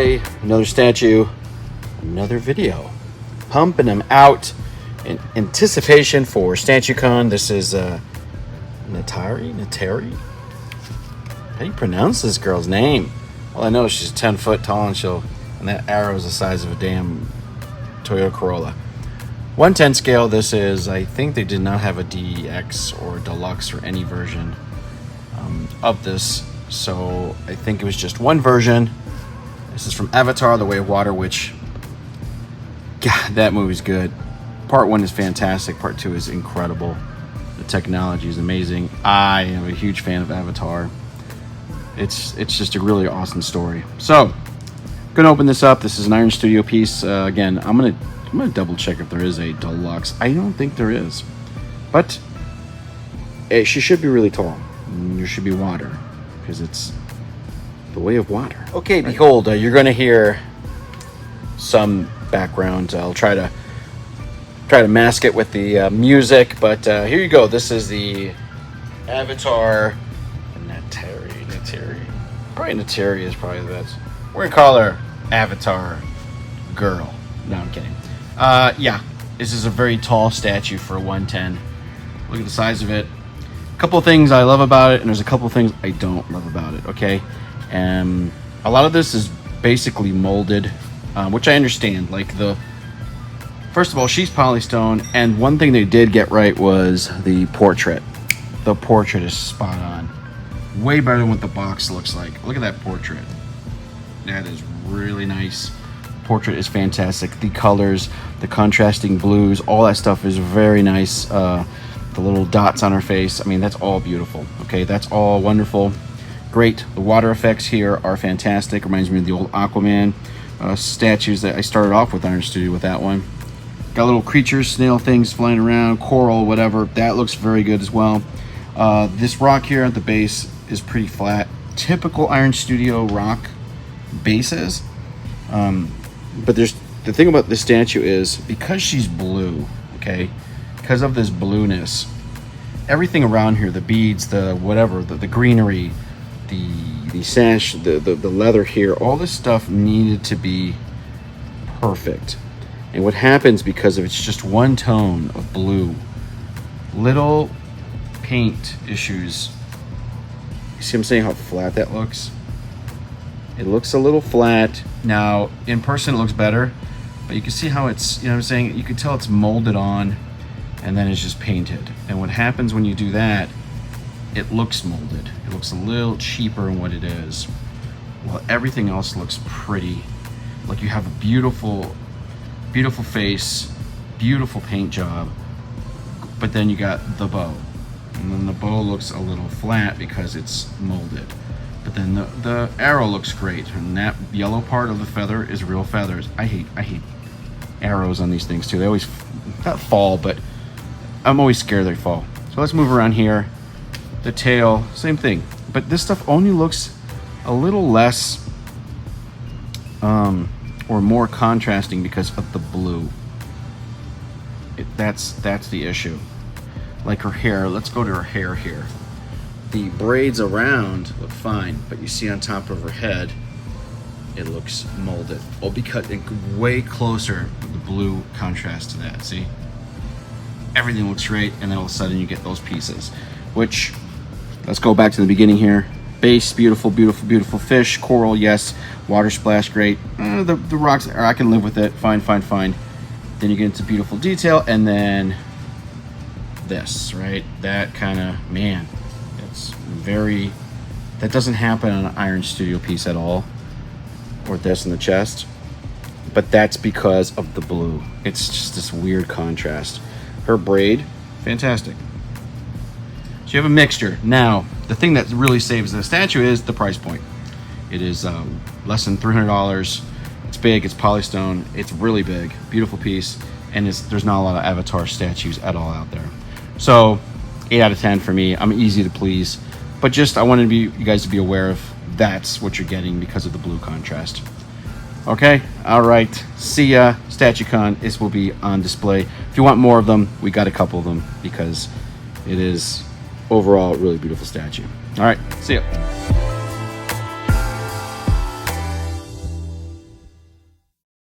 display, another statue, another video. Pumping them out in anticipation for StatueCon. This is Neytiri? How do you pronounce this girl's name? All I know is she's 10 foot tall and that arrow is the size of a damn Toyota Corolla. 110 scale. This is, I think they did not have a DX or Deluxe or any version of this. So I think it was just one version. This is from Avatar, The Way of Water, which, God, that movie's good. Part 1 is fantastic. Part 2 is incredible. The technology is amazing. I am a huge fan of Avatar. It's just a really awesome story. So, I'm gonna open this up. This is an Iron Studio piece. Again, I'm gonna double check if there is a Deluxe. I don't think there is, but she should be really tall. There should be water because it's The Way of Water. Okay, right. Behold, you're gonna hear some background. I'll try to mask it with the music, but here you go. This is the Avatar Neytiri. Probably Neytiri is probably the best. We're gonna call her Avatar Girl. No, I'm kidding. Yeah, this is a very tall statue for a 110. Look at the size of it. A couple of things I love about it, and there's a couple of things I don't love about it. Okay, a lot of this is basically molded, which I understand. Like first of all, she's polystone, and one thing they did get right was the portrait. The portrait is spot on. Way better than what the box looks like. Look at that portrait. That is really nice. Portrait is fantastic. The colors, the contrasting blues, all that stuff is very nice. The little dots on her face, I mean, that's all beautiful. Okay, that's all wonderful. Great. The water effects here are fantastic. Reminds me of the old Aquaman statues that I started off with Iron Studio with that one. Got little creatures, snail things flying around, coral, whatever. That looks very good as well. This rock here at the base is pretty flat. Typical Iron Studio rock bases. But the thing about this statue is, because she's blue, okay, because of this blueness, everything around here, the beads, the whatever, the greenery, the sash, the leather here, all this stuff needed to be perfect. And what happens, because of it's just one tone of blue, little paint issues. You see what I'm saying, how flat that looks? It looks a little flat. Now, in person it looks better, but you can see how it's, you know what I'm saying? You can tell it's molded on and then it's just painted. And what happens when you do that, it looks molded. It looks a little cheaper than what it is. While everything else looks pretty. Like you have a beautiful, beautiful face, beautiful paint job, but then you got the bow. And then the bow looks a little flat because it's molded. But then the arrow looks great, and that yellow part of the feather is real feathers. I hate arrows on these things too. They always not fall, but I'm always scared they fall. So let's move around here. The tail, same thing. But this stuff only looks a little less or more contrasting because of the blue. That's the issue. Like her hair, let's go to her hair here. The braids around look fine, but you see on top of her head, it looks molded. Well, because way closer with the blue contrast to that, see? Everything looks great, and then all of a sudden you get those pieces. Which, let's go back to the beginning here. Base, beautiful, beautiful, beautiful fish. Coral, yes. Water splash, great. The rocks, I can live with it. Fine, fine, fine. Then you get into beautiful detail, and then this, right? That kind of, man, it's very, that doesn't happen on an Iron Studio piece at all. Or this in the chest. But that's because of the blue. It's just this weird contrast. Her braid, fantastic. So you have a mixture. Now, the thing that really saves the statue is the price point. It is less than $300. It's big, it's polystone, it's really big, beautiful piece, and there's not a lot of Avatar statues at all out there. So 8 out of 10 for me. I'm easy to please, but just I wanted you guys to be aware of that's what you're getting because of the blue contrast. Okay, all right, see ya. StatueCon, this will be on display. If you want more of them, we got a couple of them because it is overall a really beautiful statue. All right, see ya.